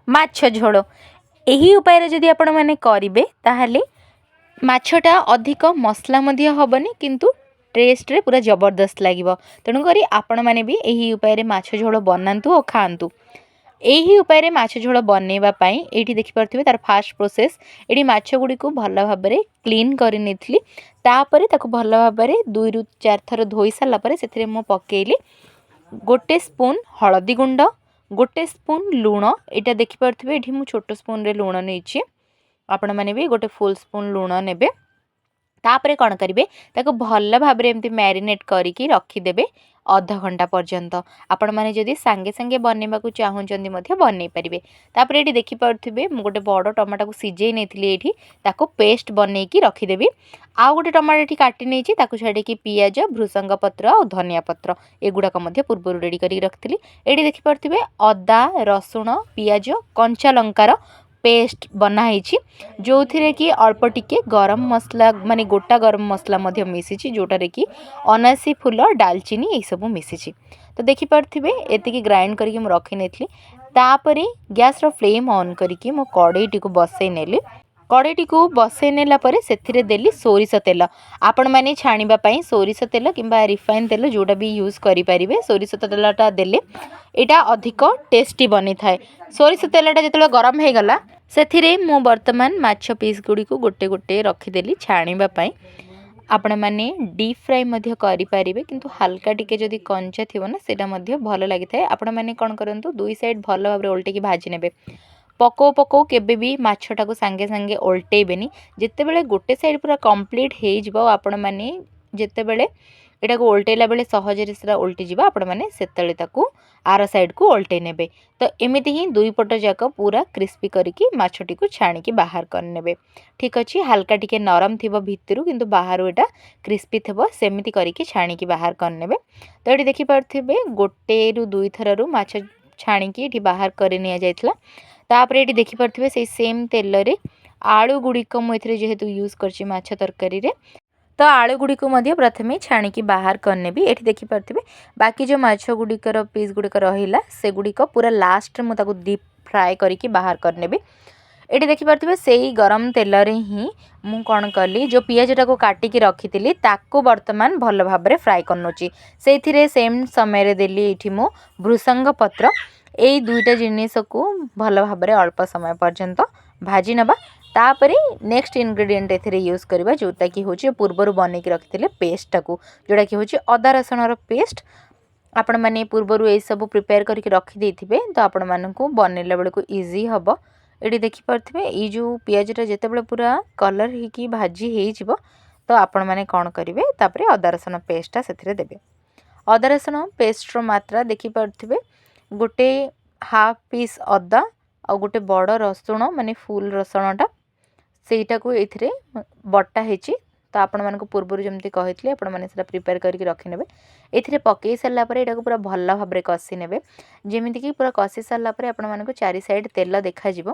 ମାଛ ଝୋଳ। ଏହି ଉପାୟରେ ଯଦି ଆପଣମାନେ କରିବେ ତାହେଲେ ମାଛଟା ଅଧିକ ମସଲା ମଧ୍ୟ ହେବନି କିନ୍ତୁ ଟେଷ୍ଟରେ ପୁରା ଜବରଦସ୍ତ ଲାଗିବ। ତେଣୁକରି ଆପଣମାନେ ବି ଏହି ଉପାୟରେ ମାଛ ଝୋଳ ବନାନ୍ତୁ ଓ ଖାଆନ୍ତୁ। ଏହି ଉପାୟରେ ମାଛ ଝୋଳ ବନେଇବା ପାଇଁ ଏଇଠି ଦେଖିପାରୁଥିବେ ତାର ଫାଷ୍ଟ ପ୍ରୋସେସ୍। ଏଠି ମାଛ ଗୁଡ଼ିକୁ ଭଲ ଭାବରେ କ୍ଲିନ୍ କରି ନେଇଥିଲି। ତାପରେ ତାକୁ ଭଲ ଭାବରେ 2ରୁ 4 ଥର ଧୋଇ ସାରିଲା ପରେ ସେଥିରେ ମୁଁ ପକେଇଲି 1 ସ୍ପୁନ୍ ହଳଦୀ ଗୁଣ୍ଡ, 1 ସ୍ପୁନ୍ ଲୁଣ। ଏଇଟା ଦେଖିପାରୁଥିବେ ଏଠି ମୁଁ ଛୋଟ ସ୍ପୁନ୍ରେ ଲୁଣ ନେଇଛି, ଆପଣମାନେ ବି 1 ଫୁଲ୍ ସ୍ପୁନ୍ ଲୁଣ ନେବେ। ତାପରେ କ'ଣ କରିବେ, ତାକୁ ଭଲ ଭାବରେ ଏମିତି ମ୍ୟାରିନେଟ୍ କରିକି ରଖିଦେବେ ଅଧ ଘଣ୍ଟା ପର୍ଯ୍ୟନ୍ତ। ଆପଣମାନେ ଯଦି ସାଙ୍ଗେ ସାଙ୍ଗେ ବନେଇବାକୁ ଚାହୁଁଛନ୍ତି ମଧ୍ୟ ବନେଇ ପାରିବେ। ତାପରେ ଏଠି ଦେଖିପାରୁଥିବେ ମୁଁ ଗୋଟେ ବଡ଼ ଟମାଟୋକୁ ସିଝେଇ ନେଇଥିଲି, ଏଇଠି ତାକୁ ପେଷ୍ଟ ବନେଇକି ରଖିଦେବି। ଆଉ ଗୋଟେ ଟମାଟୋ ଏଠି କାଟି ନେଇଛି, ତାକୁ ଛାଡ଼ିକି ପିଆଜ, ଭୃସଙ୍ଗ ପତ୍ର ଆଉ ଧନିଆ ପତ୍ର ଏଗୁଡ଼ାକ ମଧ୍ୟ ପୂର୍ବରୁ ରେଡ଼ି କରିକି ରଖିଥିଲି। ଏଠି ଦେଖିପାରୁଥିବେ ଅଦା, ରସୁଣ, ପିଆଜ, କଞ୍ଚା ଲଙ୍କାର ପେଷ୍ଟ ବନା ହେଇଛି, ଯେଉଁଥିରେ କି ଅଳ୍ପ ଟିକେ ଗରମ ମସଲା ମାନେ ଗୋଟା ଗରମ ମସଲା ମଧ୍ୟ ମିଶିଛି, ଯେଉଁଟାରେ କି ଅନାସୀ ଫୁଲ, ଡାଲଚିନି ଏଇସବୁ ମିଶିଛି। ତ ଦେଖିପାରୁଥିବେ ଏତିକି ଗ୍ରାଇଣ୍ଡ କରିକି ମୁଁ ରଖିନେଇଥିଲି। ତାପରେ ଗ୍ୟାସ୍ର ଫ୍ଲେମ୍ ଅନ୍ କରିକି ମୁଁ କଡ଼େଇଟିକୁ ବସେଇ ନେଲି। କଡ଼େଇଟିକୁ ବସେଇ ନେଲା ପରେ ସେଥିରେ ଦେଲି ସୋରିଷ ତେଲ। ଆପଣମାନେ ଛାଣିବା ପାଇଁ ସୋରିଷ ତେଲ କିମ୍ବା ରିଫାଇନ୍ ତେଲ ଯେଉଁଟା ବି ୟୁଜ୍ କରିପାରିବେ। ସୋରିଷ ତେଲଟା ଦେଲେ ଏଇଟା ଅଧିକ ଟେଷ୍ଟି ବନିଥାଏ। ସୋରିଷ ତେଲଟା ଯେତେବେଳେ ଗରମ ହେଇଗଲା ସେଥିରେ ମୁଁ ବର୍ତ୍ତମାନ ମାଛ ପିସ୍ ଗୁଡ଼ିକୁ ଗୋଟେ ଗୋଟେ ରଖିଦେଲି ଛାଣିବା ପାଇଁ। ଆପଣମାନେ ଡିପ୍ ଫ୍ରାଏ ମଧ୍ୟ କରିପାରିବେ, କିନ୍ତୁ ହାଲକା ଟିକେ ଯଦି କଞ୍ଚା ଥିବ ନା ସେଇଟା ମଧ୍ୟ ଭଲ ଲାଗିଥାଏ। ଆପଣମାନେ କ'ଣ କରନ୍ତୁ, 2 ସାଇଡ଼୍ ଭଲ ଭାବରେ ଓଲଟେଇକି ଭାଜି ନେବେ। ପକଉ କେବେ ବି ମାଛଟାକୁ ସାଙ୍ଗେ ସାଙ୍ଗେ ଓଲଟେଇବେନି। ଯେତେବେଳେ ଗୋଟେ ସାଇଡ଼୍ ପୁରା କମ୍ପ୍ଲିଟ୍ ହେଇଯିବ, ଆପଣମାନେ ଯେତେବେଳେ ଏଟାକୁ ଓଲଟେଇଲା ବେଳେ ସହଜରେ ସେଟା ଓଲଟିଯିବ, ଆପଣମାନେ ସେତେବେଳେ ତାକୁ ଆର ସାଇଡ଼୍କୁ ଓଲଟେଇ ନେବେ। ତ ଏମିତି ହିଁ 2 ପଟ ଯାକ ପୁରା କ୍ରିସ୍ପି କରିକି ମାଛଟିକୁ ଛାଣିକି ବାହାର କରିନେବେ। ଠିକ୍ ଅଛି, ହାଲକା ଟିକେ ନରମ ଥିବ ଭିତରୁ କିନ୍ତୁ ବାହାରୁ ଏଇଟା କ୍ରିସ୍ପି ଥିବ, ସେମିତି କରିକି ଛାଣିକି ବାହାର କରିନେବେ। ତ ଏଠି ଦେଖିପାରୁଥିବେ 1ରୁ 2 ଥରରୁ ମାଛ ଛାଣିକି ଏଠି ବାହାର କରି ନିଆଯାଇଥିଲା। ତାପରେ ଏଠି ଦେଖିପାରୁଥିବେ ସେଇ ସେମ୍ ତେଲରେ ଆଳୁ ଗୁଡ଼ିକ ମୁଁ ଏଥିରେ ଯେହେତୁ ୟୁଜ୍ କରିଛି ମାଛ ତରକାରୀରେ, ତ ଆଳୁ ଗୁଡ଼ିକୁ ମଧ୍ୟ ପ୍ରଥମେ ଛାଣିକି ବାହାର କରିନେବି। ଏଠି ଦେଖିପାରୁଥିବେ ବାକି ଯେଉଁ ମାଛ ଗୁଡ଼ିକର ପିସ୍ ଗୁଡ଼ିକ ରହିଲା ସେଗୁଡ଼ିକ ପୁରା ଲାଷ୍ଟରେ ମୁଁ ତାକୁ ଡିପ୍ ଫ୍ରାଏ କରିକି ବାହାର କରିନେବି। ଏଠି ଦେଖିପାରୁଥିବେ ସେଇ ଗରମ ତେଲରେ ହିଁ ମୁଁ କ'ଣ କଲି, ଯେଉଁ ପିଆଜଟାକୁ କାଟିକି ରଖିଥିଲି ତାକୁ ବର୍ତ୍ତମାନ ଭଲ ଭାବରେ ଫ୍ରାଏ କରିନେଉଛି। ସେଇଥିରେ ସେମ୍ ସମୟରେ ଦେଲି ଏଇଠି ମୁଁ ଭୃସଙ୍ଗ ପତ୍ର। ଏଇ 2ଟା ଜିନିଷକୁ ଭଲ ଭାବରେ ଅଳ୍ପ ସମୟ ପର୍ଯ୍ୟନ୍ତ ଭାଜି ନେବା। ତାପରେ ନେକ୍ସଟ ଇନଗ୍ରେଡ଼ିଏଣ୍ଟ ଏଥିରେ ୟୁଜ୍ କରିବା, ଯେଉଁଟାକି ହେଉଛି ପୂର୍ବରୁ ବନେଇକି ରଖିଥିଲେ ପେଷ୍ଟଟାକୁ, ଯେଉଁଟାକି ହେଉଛି ଅଦା ରସୁଣର ପେଷ୍ଟ। ଆପଣମାନେ ପୂର୍ବରୁ ଏଇସବୁ ପ୍ରିପେୟାର କରିକି ରଖିଦେଇଥିବେ, ତ ଆପଣମାନଙ୍କୁ ବନେଇଲା ବେଳକୁ ଇଜି ହେବ। ଏଠି ଦେଖିପାରୁଥିବେ ଏଇ ଯେଉଁ ପିଆଜଟା ଯେତେବେଳେ ପୁରା କଲର୍ ହେଇକି ଭାଜି ହେଇଯିବ, ତ ଆପଣମାନେ କ'ଣ କରିବେ, ତାପରେ ଅଦା ରସୁଣ ପେଷ୍ଟଟା ସେଥିରେ ଦେବେ। ଅଦା ରସୁଣ ପେଷ୍ଟର ମାତ୍ରା ଦେଖିପାରୁଥିବେ 1/2 ପିସ୍ ଅଦା ଆଉ ଗୋଟେ ବଡ଼ ରସୁଣ, ମାନେ ଫୁଲ୍ ରସୁଣଟା ସେଇଟାକୁ ଏଇଥିରେ ବଟା ହେଇଛି। ତ ଆପଣମାନଙ୍କୁ ପୂର୍ବରୁ ଯେମିତି କହିଥିଲି ଆପଣମାନେ ସେଟା ପ୍ରିପେୟାର କରିକି ରଖିନେବେ। ଏଥିରେ ପକାଇ ସାରିଲା ପରେ ଏଟାକୁ ପୁରା ଭଲ ଭାବରେ କଷି ନେବେ, ଯେମିତିକି ପୁରା କଷି ସାରିଲା ପରେ ଆପଣମାନଙ୍କୁ 4 ସାଇଡ଼୍ ତେଲ ଦେଖାଯିବ।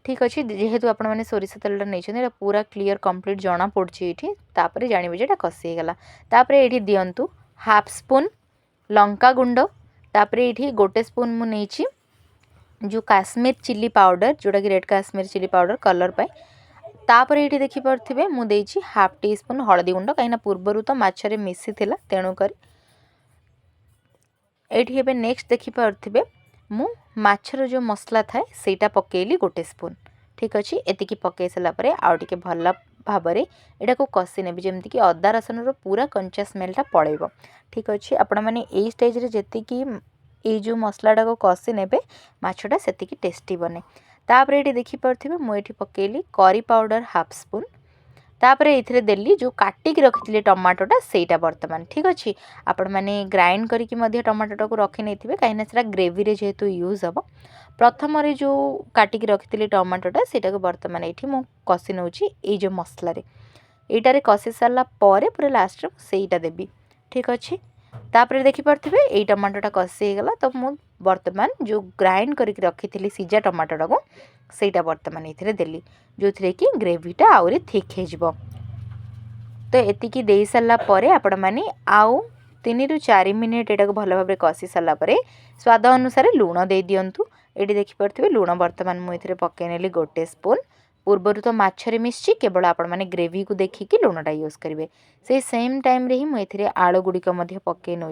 ଠିକ୍ ଅଛି, ଯେହେତୁ ଆପଣମାନେ ସୋରିଷ ତେଲଟା ନେଇଛନ୍ତି ଏଇଟା ପୁରା କ୍ଲିଅର୍ କମ୍ପ୍ଲିଟ୍ ଜଣାପଡ଼ୁଛି ଏଇଠି। ତାପରେ ଜାଣିବେ ଯେ ଏଇଟା କଷି ହେଇଗଲା। ତାପରେ ଏଇଠି ଦିଅନ୍ତୁ 1/2 ସ୍ପୁନ୍ ଲଙ୍କା ଗୁଣ୍ଡ। ତାପରେ ଏଇଠି 1 ସ୍ପୁନ୍ ମୁଁ ନେଇଛି ଯେଉଁ କାଶ୍ମୀର ଚିଲି ପାଉଡ଼ର, ଯେଉଁଟାକି red Kashmir chilli powder colour ପାଇଁ। ତାପରେ ଏଇଠି ଦେଖିପାରୁଥିବେ ମୁଁ ଦେଇଛି 1/2 ଟିସ୍ପୁନ୍ ହଳଦୀ ଗୁଣ୍ଡ, କାହିଁକିନା ପୂର୍ବରୁ ତ ମାଛରେ ମିଶିଥିଲା ତେଣୁକରି। ଏଇଠି ଏବେ ନେକ୍ସଟ ଦେଖିପାରୁଥିବେ ମୁଁ ମାଛର ଯେଉଁ ମସଲା ଥାଏ ସେଇଟା ପକେଇଲି 1 ସ୍ପୁନ୍। ଠିକ୍ ଅଛି, ଏତିକି ପକାଇ ସାରିଲା ପରେ ଆଉ ଟିକେ ଭଲ ଭାବରେ ଏଟାକୁ କଷି ନେବି, ଯେମିତିକି ଅଦା ରସୁଣର ପୁରା କଞ୍ଚା ସ୍ମେଲ୍ଟା ପଳେଇବ। ଠିକ୍ ଅଛି, ଆପଣମାନେ ଏଇ ଷ୍ଟେଜ୍ରେ ଯେତିକି ଏଇ ଯେଉଁ ମସଲାଟାକୁ କଷି ନେବେ ମାଛଟା ସେତିକି ଟେଷ୍ଟି ବନେ। ତାପରେ ଏଠି ଦେଖିପାରୁଥିବେ ମୁଁ ଏଠି ପକେଇଲି କରି ପାଉଡ଼ର 1/2 ସ୍ପୁନ୍। ତାପରେ ଏଥିରେ ଦେଲି ଯେଉଁ କାଟିକି ରଖିଥିଲେ ଟମାଟୋଟା ସେଇଟା ବର୍ତ୍ତମାନ। ଠିକ୍ ଅଛି, ଆପଣମାନେ ଗ୍ରାଇଣ୍ଡ କରିକି ମଧ୍ୟ ଟମାଟୋଟାକୁ ରଖିନେଇଥିବେ, କାହିଁକିନା ସେଇଟା ଗ୍ରେଭିରେ ଯେହେତୁ ୟୁଜ୍ ହେବ। ପ୍ରଥମରେ ଯେଉଁ କାଟିକି ରଖିଥିଲି ଟମାଟୋଟା ସେଇଟାକୁ ବର୍ତ୍ତମାନ ଏଇଠି ମୁଁ କଷି ନେଉଛି ଏଇ ଯେଉଁ ମସଲାରେ। ଏଇଟାରେ କଷି ସାରିଲା ପରେ ପୁରା ଲାଷ୍ଟରେ ମୁଁ ସେଇଟା ଦେବି। ଠିକ୍ ଅଛି, ତାପରେ ଦେଖିପାରୁଥିବେ ଏଇ ଟମାଟୋଟା କଷି ହେଇଗଲା। ତ ମୁଁ ବର୍ତ୍ତମାନ ଯେଉଁ ଗ୍ରାଇଣ୍ଡ କରିକି ରଖିଥିଲି ସିଝା ଟମାଟୋଟାକୁ ସେଇଟା ବର୍ତ୍ତମାନ ଏଥିରେ ଦେଲି, ଯେଉଁଥିରେ କି ଗ୍ରେଭିଟା ଆହୁରି ଥିକ୍ ହେଇଯିବ। ତ ଏତିକି ଦେଇ ସାରିଲା ପରେ ଆପଣମାନେ ଆଉ 3ରୁ 4 ମିନିଟ୍ ଏଟାକୁ ଭଲ ଭାବରେ କଷି ସାରିଲା ପରେ ସ୍ୱାଦ ଅନୁସାରେ ଲୁଣ ଦେଇ ଦିଅନ୍ତୁ। ये देखिपे लुण बर्तमान मुझे पकईनेली 1 स्पून। पूर्वर तो माछरे मिसी केवल आपण मैंने ग्रेवी को देखिकी लुणटा यूज करेंगे। से सेम टाइम रे ही मुझे आलू गुड़िक पकई नौ।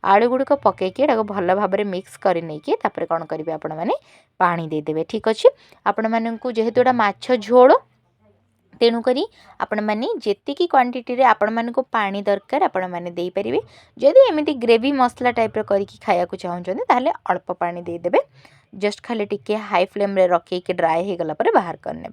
आलू गुड़िक पकईकी भल भाव में मिक्स कर नहीं तापर कौन करेंगे आपण मैंने पानी देदेवे। ठीक अच्छे आपण मानू जेहेतु एटा माछ झोल तेणुक आपण मैंने जी क्वांटिटी रे आपण मानक पानी दरकार आपण मैंने दे पारे। जदि एमती ग्रेवी मसला टाइप करके खाया चाहते ताहले अल्प पानी देदेवे। जस्ट खाली टिके हाई फ्लेम रे रखी ड्राए हो गला पर बाहर करने।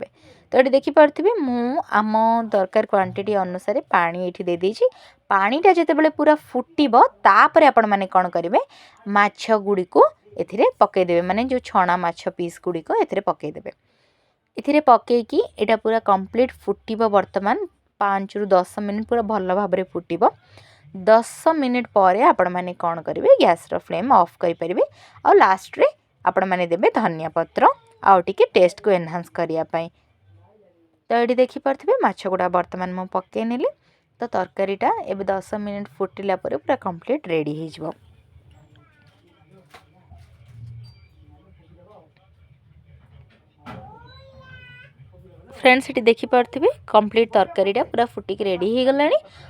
तो ये देखिपे मु आम दरकार क्वांटिटी अनुसार पानी ये दे देछि। पानीटा जितेबाला पूरा फुटब तापर आपण मैंने कौन करेंगे माछ गुड़ी को ए पकईदेवे। माने जो छणा माछ पीस गुड़िक ए पकईदेवे। ये पकईकी एटा पूरा कंप्लीट फुटब। बर्तमान 5 ରୁ 10 मिनिट पूरा भल भाव में फुटब। 10 मिनिट पर आपण मैंने कौन करेंगे गैस रो फ्लेम ऑफ करेंगे। और लास्ट रे आपण मैंने देवे धनिया पत्र आउ टिके टेस्ट को एनहांस करने। तो ये देखिपे माछ गुड़ा बर्तमान मु पकई नेली। तो तरकारीटा एबे 10 मिनिट फुटिला पर पूरा कंप्लीट रेडी हो जिवो। फ्रेंड्स ये देखिपे कंप्लीट तरकारीटा पूरा फुटिक रेडी हो गला।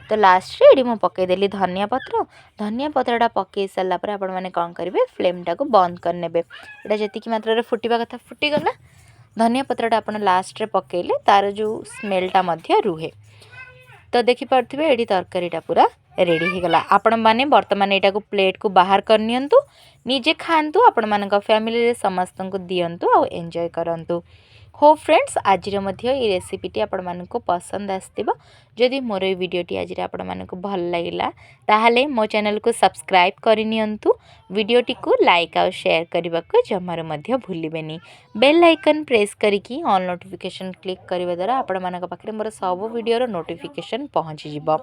तो लास्ट रे ये पकईदेली धनिया पत्र। धनिया पत्रटा पकई सारापर आपण मैंने कौन करेंगे फ्लेमटा को बंद करने। यहाँ जी मात्रा फुटवा कथा फुटीगला। धनिया पत्रटा आप लास्ट रे पकईले तार जो स्मेलटा रुहे। तो देखिपे ये तरकारीटा पूरा रेडी हो गला। आपण मैंने बर्तमान यहाँ को प्लेट को बाहर करनी निजे खातु आपण मान फैमिली समस्त को दिंतु आ एंजॉय करंतु। हो फ्रेंड्स आज ये रेसिपीटी आपण मानक पसंद आसथिबो। जदि मोर ये वीडियोटी आज आपण मानक भल लागिला ताहाले मो चैनल को सब्सक्राइब करनियंतु। वीडियोटी को लाइक और शेयर करने को जमार मध्य भूलिबेनी। बेल आइकन प्रेस करिकी ऑल नोटिफिकेशन क्लिक करने द्वारा आपण मानक पाखरे मोर सब वीडियो रो नोटिफिकेशन पहुँची जिवो।